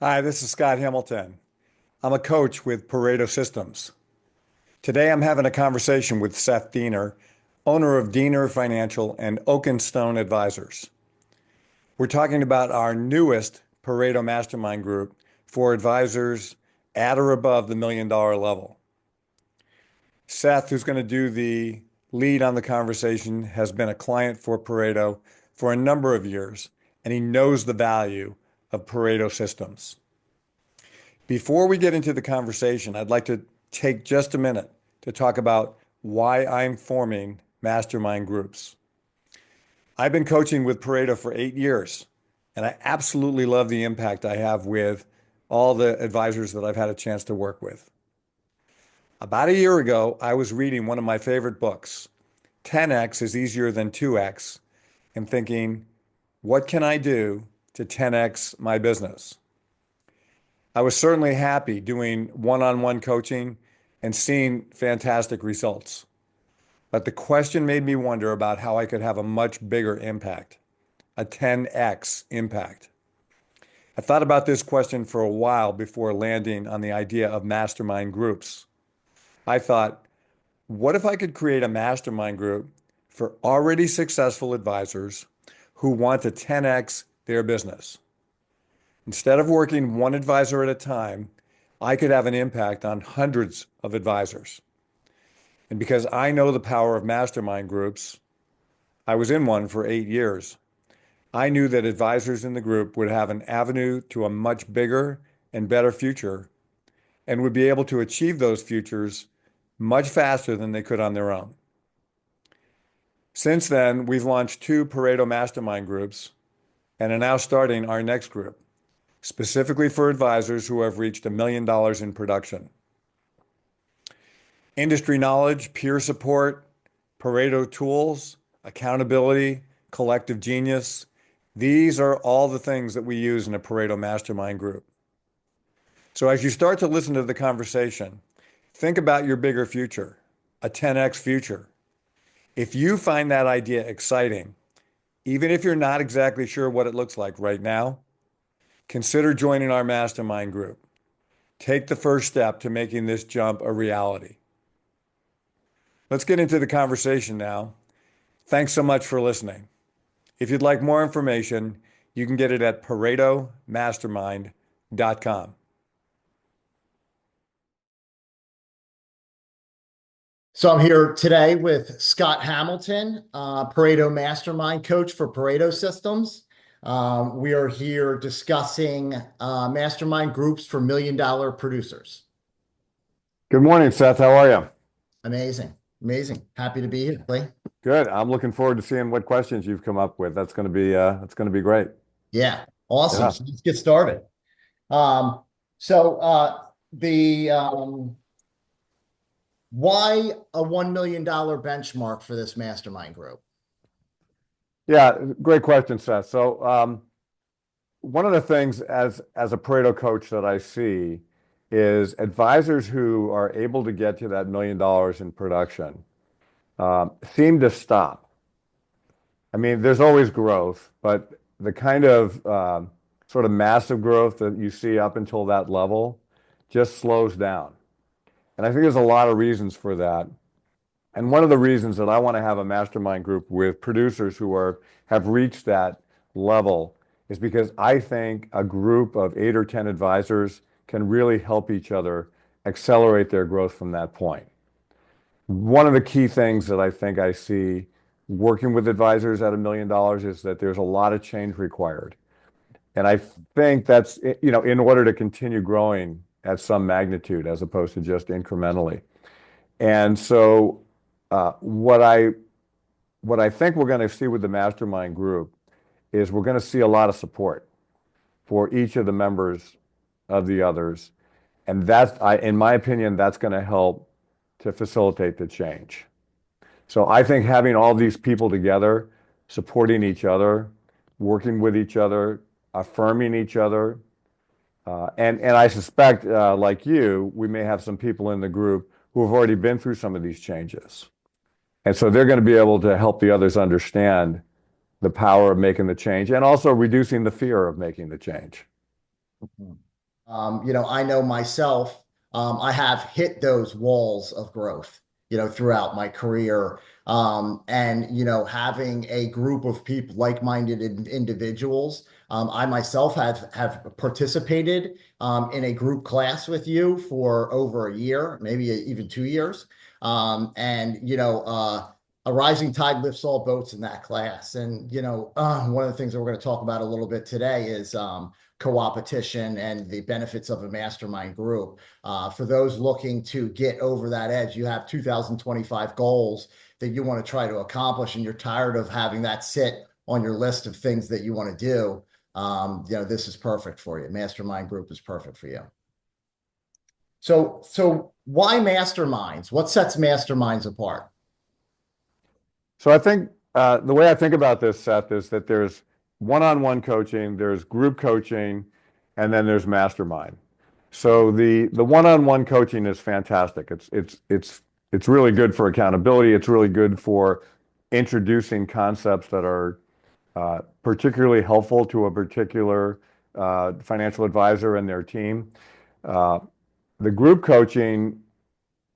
Hi, this is Scott Hamilton. I'm a coach with Pareto Systems. Today I'm having a conversation with Seth Diener, owner of Diener Financial and Oakenstone Advisors. We're talking about our newest Pareto Mastermind group for advisors at or above the $1 million level. Seth, who's going to do the lead on the conversation, has been a client for Pareto for a number of years, and he knows the value of Pareto Systems. Before we get into the conversation, I'd like to take just a minute to talk about why I'm forming mastermind groups. I've been coaching with Pareto for 8 years, and I absolutely love the impact I have with all the advisors that I've had a chance to work with. About a year ago, I was reading one of my favorite books, 10X is Easier Than 2X, and thinking, what can I do to 10X my business? I was certainly happy doing one-on-one coaching and seeing fantastic results. But the question made me wonder about how I could have a much bigger impact, a 10x impact. I thought about this question for a while before landing on the idea of mastermind groups. I thought, what if I could create a mastermind group for already successful advisors who want to 10x their business? Instead of working one advisor at a time, I could have an impact on hundreds of advisors. And because I know the power of mastermind groups, I was in one for 8 years. I knew that advisors in the group would have an avenue to a much bigger and better future and would be able to achieve those futures much faster than they could on their own. Since then, we've launched two Pareto mastermind groups and are now starting our next group, specifically for advisors who have reached $1 million in production. Industry knowledge, peer support, Pareto tools, accountability, collective genius. These are all the things that we use in a Pareto mastermind group. So as you start to listen to the conversation, think about your bigger future, a 10x future. If you find that idea exciting, even if you're not exactly sure what it looks like right now, consider joining our mastermind group. Take the first step to making this jump a reality. Let's get into the conversation now. Thanks so much for listening. If you'd like more information, you can get it at paretomastermind.com. So I'm here today with Scott Hamilton, Pareto Mastermind Coach for Pareto Systems. We are here discussing mastermind groups for $1 million producers. Good morning, Seth. How are you? Amazing, amazing. Happy to be here, Clay. Good. I'm looking forward to seeing what questions you've come up with. That's going to be great. Yeah, awesome. Yeah. So let's get started. The why a $1 million benchmark for this mastermind group? Yeah, great question, Seth. So one of the things as a Pareto coach that I see is advisors who are able to get to that $1 million in production seem to stop. I mean, there's always growth, but the kind of sort of massive growth that you see up until that level just slows down. And I think there's a lot of reasons for that. And one of the reasons that I want to have a mastermind group with producers who have reached that level is because I think a group of 8 or 10 advisors can really help each other accelerate their growth from that point. One of the key things that I think I see working with advisors at $1 million is that there's a lot of change required. And I think that's, in order to continue growing at some magnitude as opposed to just incrementally. And so what I think we're going to see with the mastermind group is we're going to see a lot of support for each of the members of the others. And in my opinion, that's going to help to facilitate the change. So I think having all these people together, supporting each other, working with each other, affirming each other, and I suspect, like you, we may have some people in the group who have already been through some of these changes. And so they're going to be able to help the others understand the power of making the change and also reducing the fear of making the change. I know myself, I have hit those walls of growth, throughout my career. And, having a group of people, like-minded individuals, I myself have participated in a group class with you for over a year, maybe even 2 years. And, a rising tide lifts all boats in that class. And, one of the things that we're going to talk about a little bit today is co-opetition and the benefits of a mastermind group. For those looking to get over that edge, you have 2025 goals that you want to try to accomplish, and you're tired of having that sit on your list of things that you want to do. This is perfect for you. Mastermind group is perfect for you. So why masterminds? What sets masterminds apart? So I think the way I think about this, Seth, is that there's one-on-one coaching, there's group coaching, and then there's mastermind. So the one-on-one coaching is fantastic. It's really good for accountability. It's really good for introducing concepts that are particularly helpful to a particular financial advisor and their team. Uh, the group coaching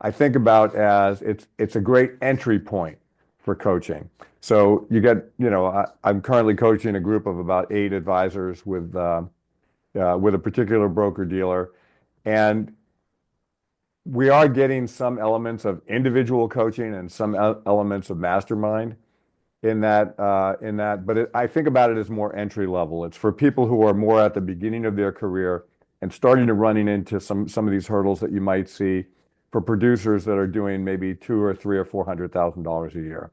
I think about as it's a great entry point for coaching. So you get, I'm currently coaching a group of about 8 advisors with a particular broker dealer, and we are getting some elements of individual coaching and some elements of mastermind in that. But I think about it as more entry level. It's for people who are more at the beginning of their career and starting to running into some of these hurdles that you might see for producers that are doing maybe two or three or $400,000 a year.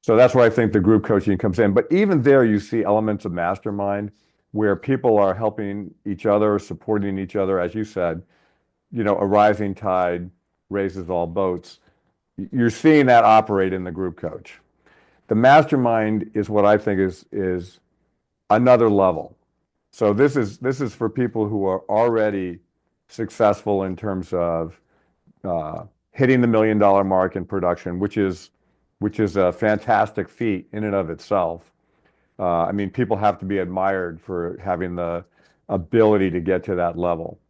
So that's where I think the group coaching comes in. But even there, you see elements of mastermind where people are helping each other, supporting each other, as you said, a rising tide raises all boats. You're seeing that operate in the group coach. The mastermind is what I think is another level. So this is for people who are already successful in terms of hitting the $1 million mark in production, which is a fantastic feat in and of itself. I mean, people have to be admired for having the ability to get to that level.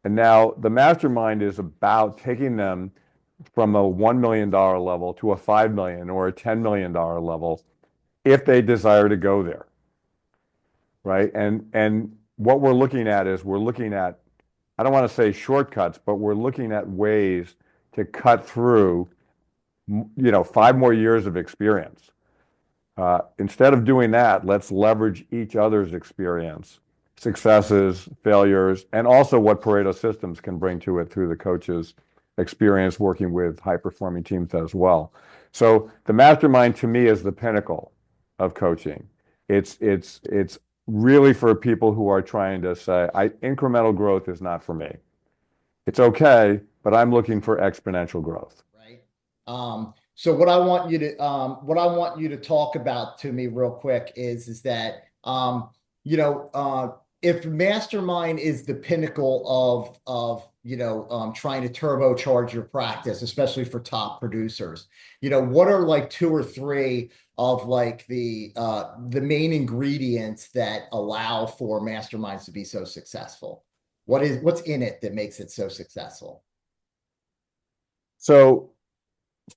And now the mastermind is about taking them from a $1 million level to a 5 million or a $10 million level if they desire to go there, right? And what we're looking at is we're looking at, I don't want to say shortcuts, but we're looking at ways to cut through, 5 more years of experience. Instead of doing that, let's leverage each other's experience, successes, failures, and also what Pareto Systems can bring to it through the coach's experience working with high-performing teams as well. So the mastermind to me is the pinnacle of coaching. It's really for people who are trying to say, incremental growth is not for me. It's okay, but I'm looking for exponential growth. Right. So what I want you to talk about to me real quick is that if mastermind is the pinnacle of trying to turbocharge your practice, especially for top producers, what are like two or three of like the main ingredients that allow for masterminds to be so successful? What's in it that makes it so successful? So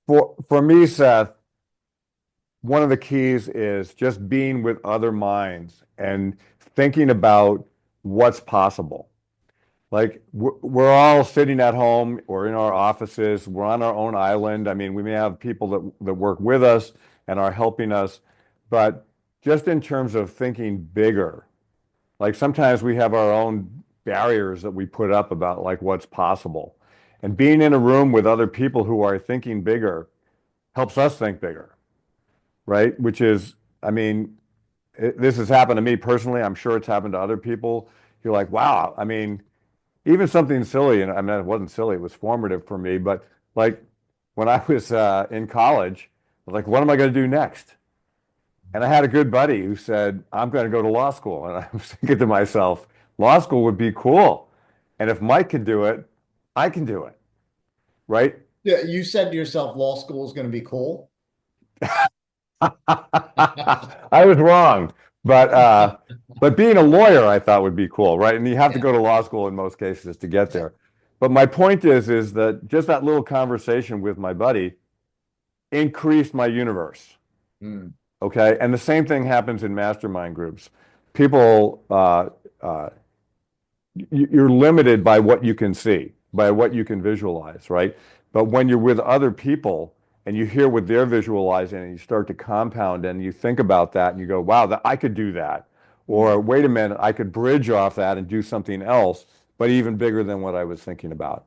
for me, Seth, one of the keys is just being with other minds and thinking about what's possible. Like we're all sitting at home or in our offices, we're on our own island. I mean, we may have people that work with us and are helping us, but just in terms of thinking bigger, like sometimes we have our own barriers that we put up about like what's possible. And being in a room with other people who are thinking bigger helps us think bigger, right? Which is, I mean, this has happened to me personally. I'm sure it's happened to other people. You're like, wow. I mean, even something silly, and I mean, it wasn't silly, it was formative for me. But like when I was in college, I was like, what am I going to do next? And I had a good buddy who said, I'm going to go to law school. And I was thinking to myself, law school would be cool. And if Mike can do it, I can do it, right? Yeah, you said to yourself, law school is going to be cool. I was wrong. But but being a lawyer, I thought would be cool, right? And you have to Yeah. go to law school in most cases to get there. But my point is that just that little conversation with my buddy increased my universe. Mm. Okay. And the same thing happens in mastermind groups. People, uh, you're limited by what you can see, by what you can visualize, right? But when you're with other people and you hear what they're visualizing and you start to compound and you think about that and you go, wow, that I could do that. Mm. Or wait a minute, I could bridge off that and do something else, but even bigger than what I was thinking about.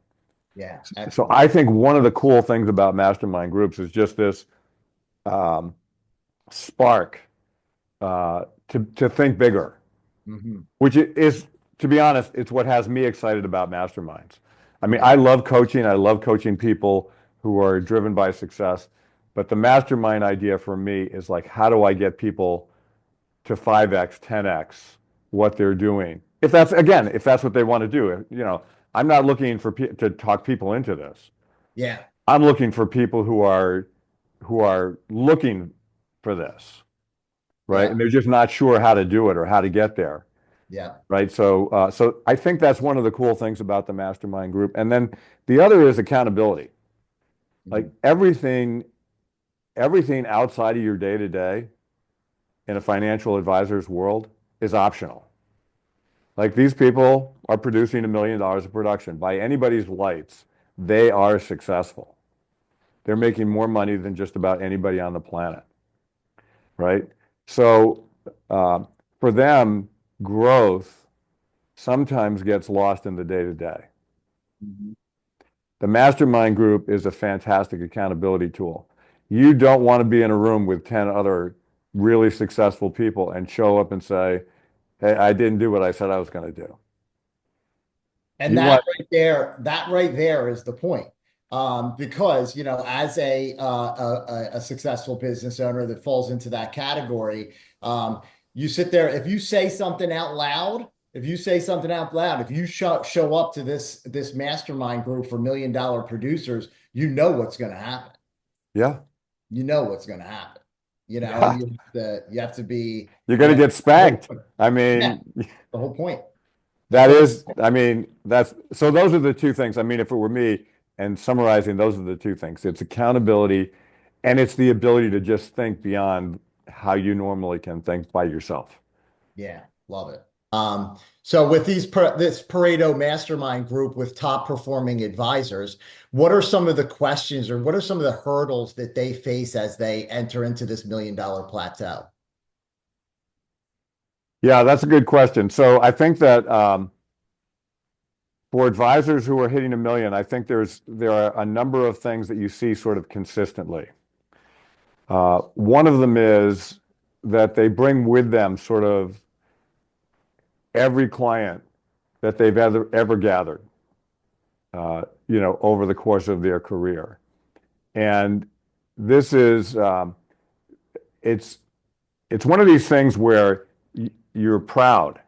Yeah, So excellent. I think one of the cool things about mastermind groups is just this um, spark to think bigger, Hmm. which is, to be honest, it's what has me excited about masterminds. I mean, I Yeah. love coaching. I love coaching people who are driven by success. But the mastermind idea for me is like, how do I get people to 5x, 10x what they're doing? If that's, again, if that's what they want to do, I'm not looking to talk people into this. Yeah. I'm looking for people who are looking for this, right? Yeah. And they're just not sure how to do it or how to get there. Yeah. Right. So I think that's one of the cool things about the mastermind group. And then the other is accountability. Like Mm. everything outside of your day to day in a financial advisor's world is optional. Like these people are producing $1 million of production by anybody's lights. They are successful. They're making more money than just about anybody on the planet. Right. So uh, for them, growth sometimes gets lost in the day to day. Mhm. The mastermind group is a fantastic accountability tool. You don't want to be in a room with 10 other really successful people and show up and say, hey, I didn't do what I said I was going to do. And You want, that right there is the point. Because, as a successful business owner that falls into that category, you sit there, if you say something out loud, if you show up to this mastermind group for $1 million producers, you know what's going to happen. yeah, You know what's going to happen, and yeah, you have to be, you're going to get the whole spanked. point. I Yeah, mean, the whole point. that is, I mean, so those are the two things. I mean, if it were me and summarizing, those are the two things. It's accountability and it's the ability to just think beyond how you normally can think by yourself. Yeah, love it. So with this Pareto mastermind group with top performing advisors, what are some of the questions or what are some of the hurdles that they face as they enter into this $1 million plateau? Yeah, that's a good question. So I think that for advisors who are hitting 1 million, I think there are a number of things that you see sort of consistently. One of them is that they bring with them sort of every client that they've ever gathered, over the course of their career. And this is it's it's one of these things where you're proud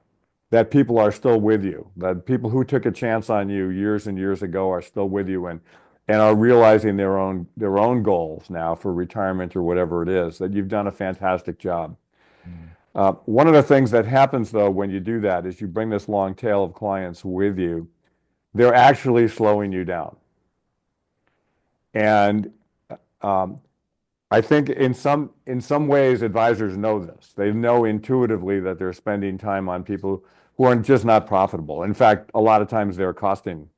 that people are still with you, that people who took a chance on you years and years ago are still with you and are realizing their own goals now for retirement or whatever it is, that you've done a fantastic job. Mm. One of the things that happens though when you do that is you bring this long tail of clients with you, they're actually slowing you down. And um, I think in some ways advisors know this. They know intuitively that they're spending time on people who are just not profitable. In fact, a lot of times they're costing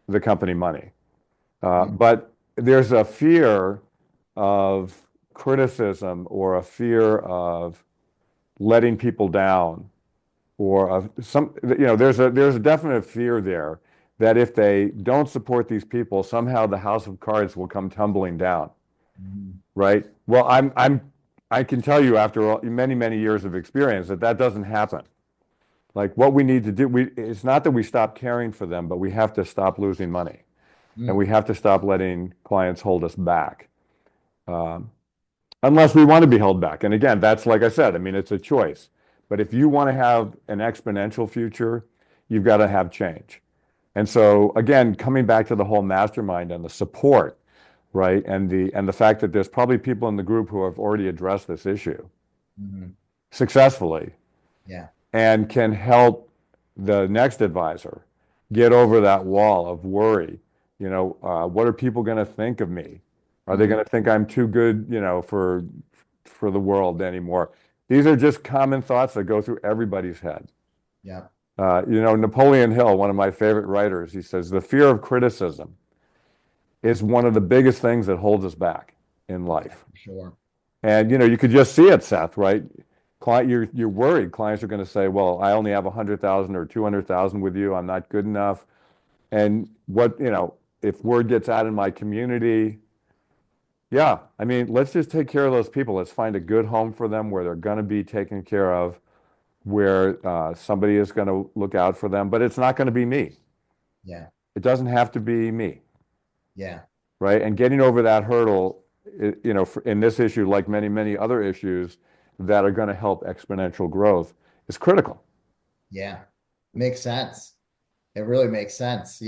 the company money. Mm. But there's a fear of criticism or a fear of letting people down or of there's a definite fear there that if they don't support these people, somehow the house of cards will come tumbling down. Mm. Right? Well, I can tell you after many, many years of experience that that doesn't happen. Like what we need to do, it's not that we stop caring for them, but we have to stop losing money and we Mm. have to stop letting clients hold us back, um, unless we want to be held back. And again, that's like I said, I mean, it's a choice. But if you want to have an exponential future, you've got to have change. And so again, coming back to the whole mastermind and the support, right? And the fact that there's probably people in the group who have already addressed this issue. Mm. successfully Yeah. and can help the next advisor get over that wall of worry. What are people going to think of me? Are they Mm, going to think I'm too good, for the world anymore? These are just common thoughts that go through everybody's head. yeah. Napoleon Hill, one of my favorite writers, he says the fear of criticism is one of the biggest things that holds us back in Yeah, life. for sure. And you could just see it, Seth, right? You're worried. Clients are going to say, "Well, I only have 100,000 or 200,000 with you. I'm not good enough." And if word gets out in my community, yeah, I mean, let's just take care of those people. Let's find a good home for them where they're going to be taken care of, where somebody is going to look out for them. But it's not going to be me. Yeah. It doesn't have to be me, Yeah. right? And getting over that hurdle, in this issue, like many, many other issues that are going to help exponential growth, is critical. Yeah. Makes sense. It really makes sense.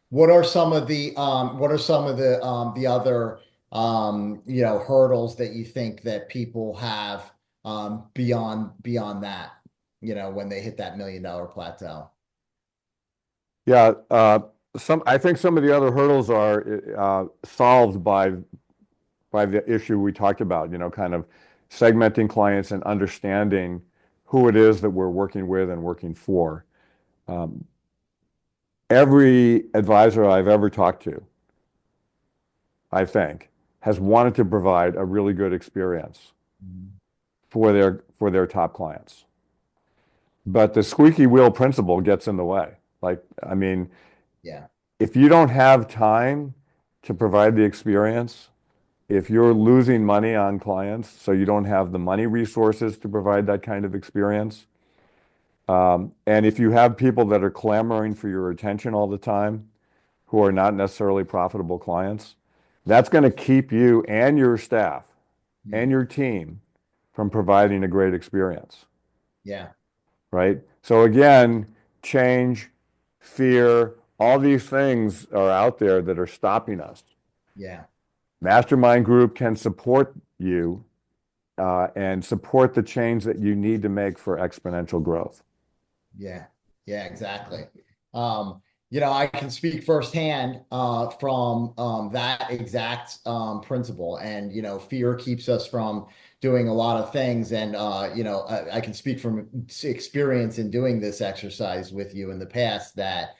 What are some of the other hurdles that you think that people have beyond that, when they hit that $1 million plateau? Yeah, I think some of the other hurdles are solved by the issue we talked about, kind of segmenting clients and understanding who it is that we're working with and working for. Um, every advisor I've ever talked to, I think, has wanted to provide a really good experience Mm, for their top clients. But the squeaky wheel principle gets in the way. Like, I mean, yeah. if you don't have time to provide the experience, if you're losing money on clients, so you don't have the money resources to provide that kind of experience, and if you have people that are clamoring for your attention all the time, who are not necessarily profitable clients, that's going to keep you and your staff and Mm, your team from providing a great experience, yeah. right? So again, change, fear, all these things are out there that are stopping us. Yeah. Mastermind Group can support you and support the change that you need to make for exponential growth. Yeah, yeah, exactly. Um, I can speak firsthand from that exact principle. And fear keeps us from doing a lot of things. And I can speak from experience in doing this exercise with you in the past that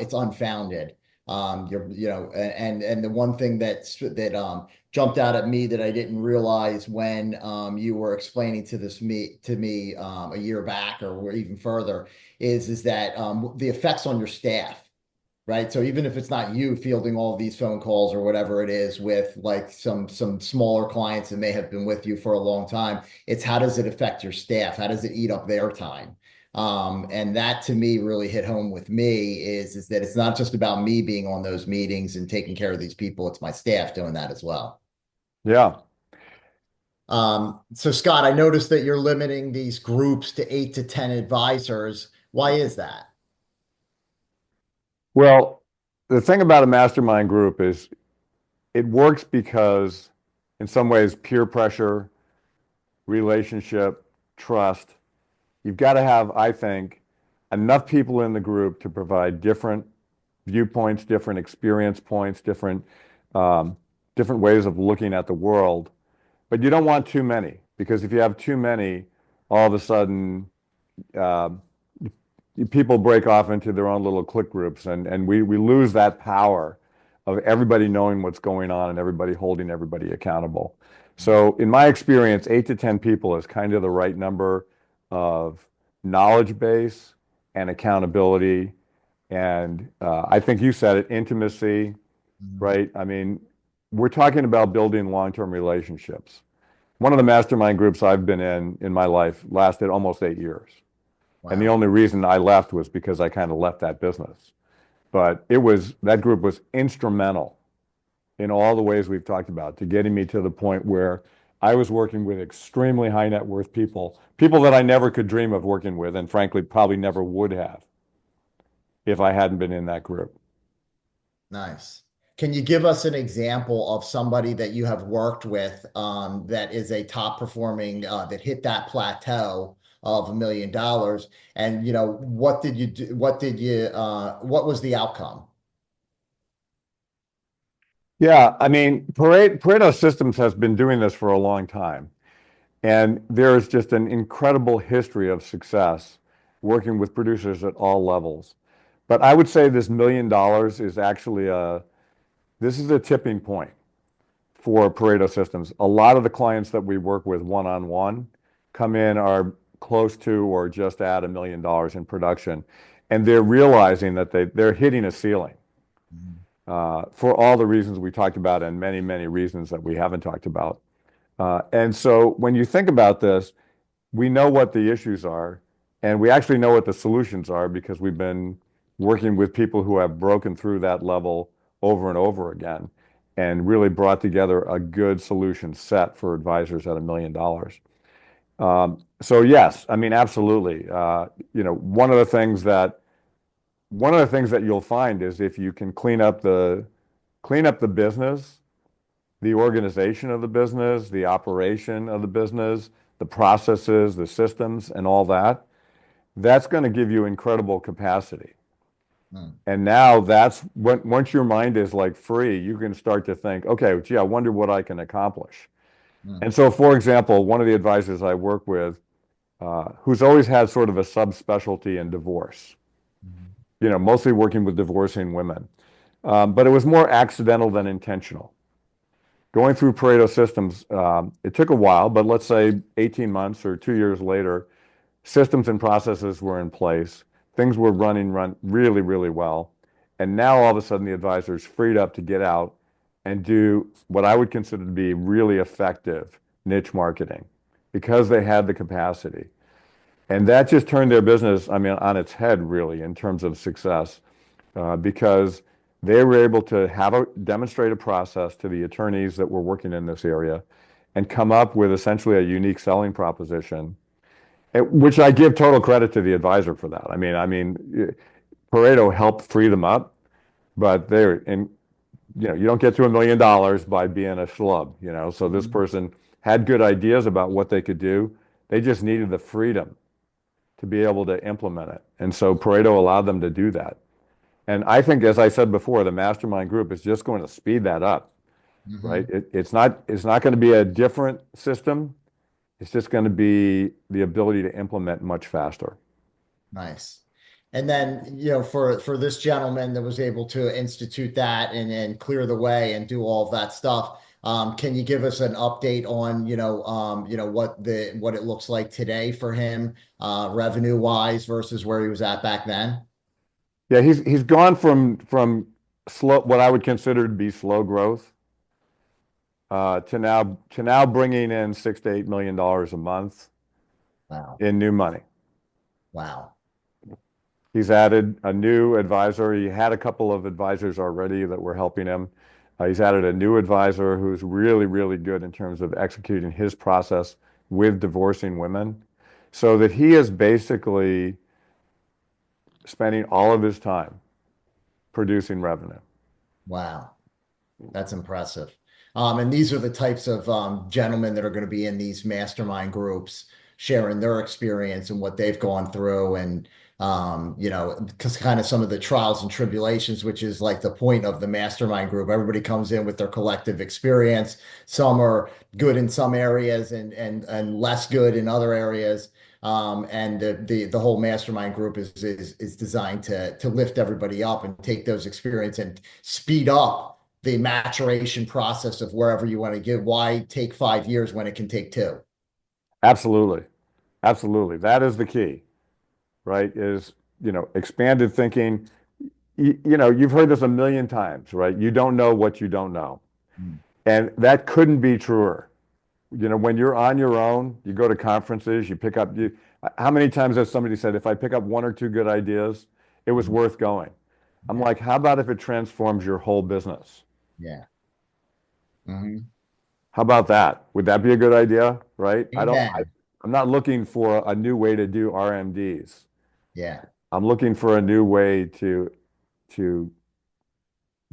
it's unfounded. And the one thing that jumped out at me that I didn't realize when you were explaining to me a year back or even further is that the effects on your staff, right? So even if it's not you fielding all of these phone calls or whatever it is with like some smaller clients that may have been with you for a long time, it's how does it affect your staff? How does it eat up their time? And that to me really hit home with me is that it's not just about me being on those meetings and taking care of these people, it's my staff doing that as well. Yeah. So Scott, I noticed that you're limiting these groups to 8 to 10 advisors. Why is that? Well, the thing about a mastermind group is it works because, in some ways, peer pressure, relationship, trust. You've got to have, I think, enough people in the group to provide different viewpoints, different experience points, um, different ways of looking at the world. But you don't want too many because if you have too many, all of a sudden, uh, people break off into their own little clique groups, and we lose that power of everybody knowing what's going on and everybody holding everybody accountable. So, in my experience, 8 to 10 people is kind of the right number of knowledge base and accountability. And I think you said it, intimacy, Mhm. right? I mean, we're talking about building long-term relationships. One of the mastermind groups I've been in my life lasted almost 8 years. And the Wow. only reason I left was because I kind of left that business. But that group was instrumental in all the ways we've talked about to getting me to the point where I was working with extremely high net worth people, people that I never could dream of working with, and frankly, probably never would have if I hadn't been in that group. Nice. Can you give us an example of somebody that you have worked with that is a top performing that hit that plateau of $1 million? And what did you do? What was the outcome? Yeah, I mean, Pareto Systems has been doing this for a long time, and there is just an incredible history of success working with producers at all levels. But I would say this $1 million is actually this is a tipping point for Pareto Systems. A lot of the clients that we work with one-on-one come in are close to or just at $1 million in production, and they're realizing that they're hitting a ceiling for all the reasons we talked about and many, many reasons that we haven't talked about. And so when you think about this, we know what the issues are, and we actually know what the solutions are because we've been working with people who have broken through that level over and over again and really brought together a good solution set for advisors at $1 million. So yes, I mean, absolutely. One of the things that you'll find is if you can clean up the business, the organization of the business, the operation of the business, the processes, the systems, and all that, that's going to give you incredible capacity. Mm, And now that's when once your mind is like free, you can start to think, okay, gee, I wonder what I can accomplish. mm, And so, for example, one of the advisors I work with, who's always had sort of a subspecialty in divorce, mm, mostly working with divorcing women, but it was more accidental than intentional. Going through Pareto Systems, it took a while, but let's say 18 months or 2 years later, systems and processes were in place. Things were run really, really well. And now all of a sudden the advisor is freed up to get out and do what I would consider to be really effective niche marketing because they had the capacity. And that just turned their business, I mean, on its head, really, in terms of success, because they were able to demonstrate a process to the attorneys that were working in this area and come up with essentially a unique selling proposition, which I give total credit to the advisor for that. Pareto helped free them up, but you don't get to $1 million by being a schlub. So this mm, person had good ideas about what they could do. They just needed the freedom to be able to implement it. And so Pareto allowed them to do that. And I think, as I said before, the mastermind group is just going to speed that up, right? mhm. It's not going to be a different system. It's just going to be the ability to implement much faster. Nice. And then, for this gentleman that was able to institute that and clear the way and do all of that stuff, can you give us an update on, what it looks like today for him, revenue wise versus where he was at back then? Yeah, he's gone from slow, what I would consider to be slow growth, to now bringing in $6 to $8 million a month Wow. in new money. Wow. He's added a new advisor. He had a couple of advisors already that were helping him. He's added a new advisor who's really, really good in terms of executing his process with divorcing women, so that he is basically spending all of his time producing revenue. Wow. That's impressive. And these are the types of gentlemen that are going to be in these mastermind groups, sharing their experience and what they've gone through, and because kind of some of the trials and tribulations, which is like the point of the mastermind group. Everybody comes in with their collective experience. Some are good in some areas and less good in other areas. And the whole mastermind group is designed to lift everybody up and take those experience and speed up the maturation process of wherever you want to give. Why take 5 years when it can take two? Absolutely. Absolutely. That is the key, right? Expanded thinking. You've heard this a million times, right? You don't know what you don't know. Mm, And that couldn't be truer. When you're on your own, you go to conferences, how many times has somebody said, if I pick up one or two good ideas, it was mm, worth going? I'm yeah, like, how about if it transforms your whole business? yeah. Hmm. How about that? Would that be a good idea? Right? Amen. I'm not looking for a new way to do RMDs. Yeah. I'm looking for a new way to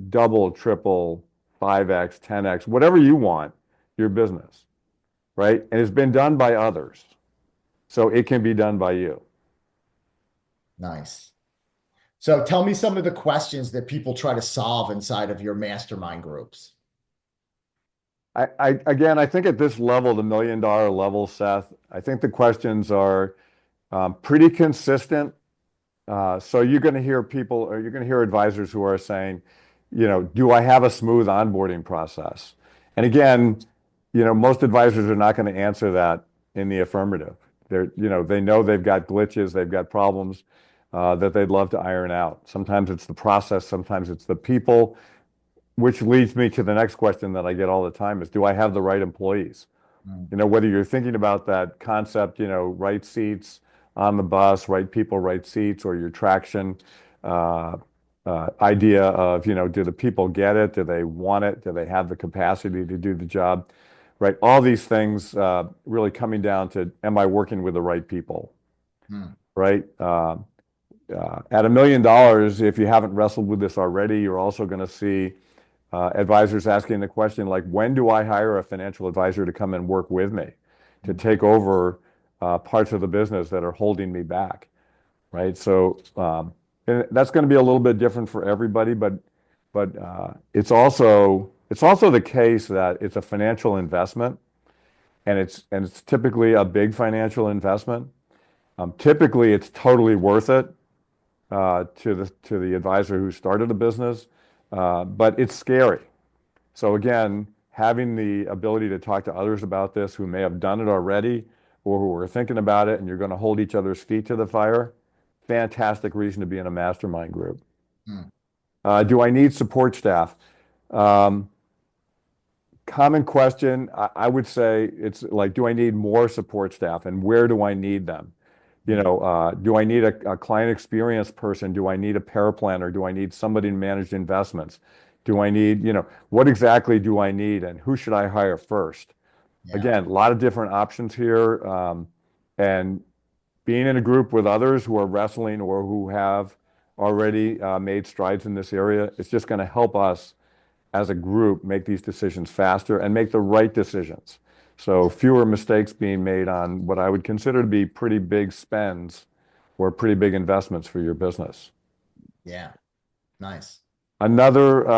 double, triple, 5x, 10x, whatever you want your business, right? And it's been done by others. So it can be done by you. Nice. So tell me some of the questions that people try to solve inside of your mastermind groups. Again, I think at this level, the $1 million level, Seth, I think the questions are pretty consistent. So you're going to hear people, or you're going to hear advisors who are saying, do I have a smooth onboarding process? And again, most advisors are not going to answer that in the affirmative. They know they've got glitches, they've got problems that they'd love to iron out. Sometimes it's the process, sometimes it's the people, which leads me to the next question that I get all the time is, do I have the right employees? Mm, Whether you're thinking about that concept, right seats on the bus, right people, right seats, or your traction uh, idea of, do the people get it? Do they want it? Do they have the capacity to do the job? Right? All these things really coming down to, am I working with the right people? mm, Right? At $1 million, if you haven't wrestled with this already, you're also going to see advisors asking the question like, when do I hire a financial advisor to come and work with me to mm. take over parts of the business that are holding me back, right? So and that's going to be a little bit different for everybody, but it's also the case that it's a financial investment, and it's typically a big financial investment. Typically, it's totally worth it to the advisor who started a business, but it's scary. So again, having the ability to talk to others about this who may have done it already or who are thinking about it, and you're going to hold each other's feet to the fire, fantastic reason to be in a mastermind group. Mm. Do I need support staff? Um, Common question. I would say it's like, do I need more support staff, and where do I need them? Mm. Do I need a client experience person? Do I need a paraplanner? Do I need somebody to manage investments? Do I need, what exactly do I need, and who should I hire first? Yeah. Again, a lot of different options here. And being in a group with others who are wrestling or who have already made strides in this area, it's just going to help us as a group make these decisions faster and make the right decisions. So fewer mistakes being made on what I would consider to be pretty big spends or pretty big investments for your business. Yeah. Nice. Another,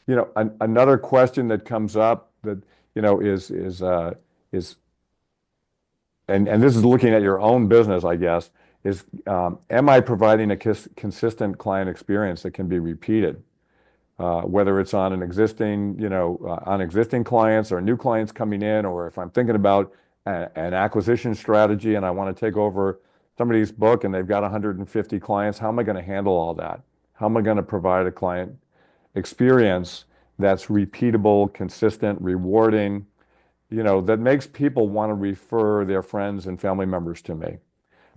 another question that comes up that, is, and this is looking at your own business, I guess, is, am I providing a consistent client experience that can be repeated? Whether it's on on existing clients or new clients coming in, or if I'm thinking about an acquisition strategy and I want to take over somebody's book and they've got 150 clients, how am I going to handle all that? How am I going to provide a client experience that's repeatable, consistent, rewarding, that makes people want to refer their friends and family members to me?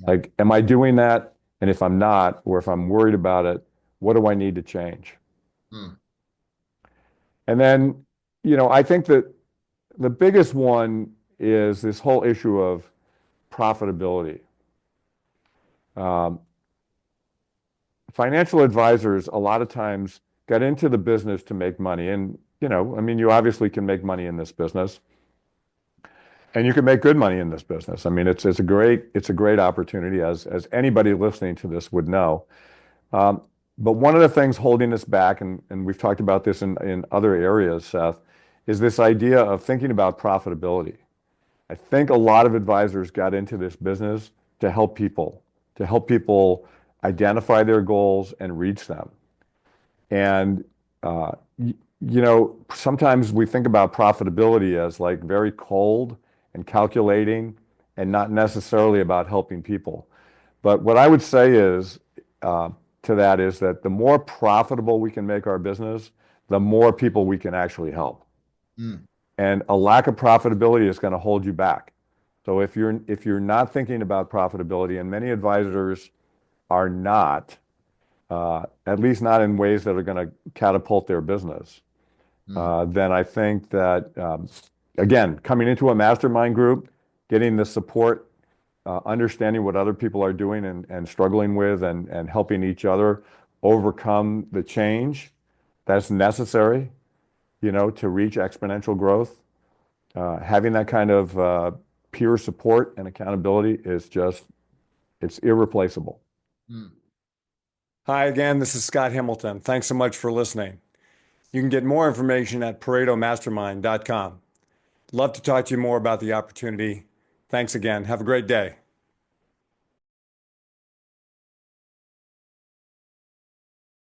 Yeah. Like, am I doing that? And if I'm not, or if I'm worried about it, what do I need to change? Mm. And then, I think that the biggest one is this whole issue of profitability. Um, Financial advisors, a lot of times, got into the business to make money. And, I mean, you obviously can make money in this business, and you can make good money in this business. I mean, it's a great opportunity, as anybody listening to this would know. Um, but one of the things holding us back, and we've talked about this in other areas, Seth, is this idea of thinking about profitability. I think a lot of advisors got into this business to help people identify their goals and reach them. And sometimes we think about profitability as like very cold and calculating and not necessarily about helping people. But what I would say is uh, to that is that the more profitable we can make our business, the more people we can actually help. Mm. And a lack of profitability is going to hold you back. So if you're not thinking about profitability, and many advisors are not, at least not in ways that are going to catapult their business, Mm. then I think that again, coming into a mastermind group, getting the support, understanding what other people are doing and struggling with, and helping each other, overcome the change that's necessary, to reach exponential growth. Having that kind of peer support and accountability is it's irreplaceable. Mm. Hi again, this is Scott Hamilton. Thanks so much for listening. You can get more information at ParetoMastermind.com. Love to talk to you more about the opportunity. Thanks again. Have a great day.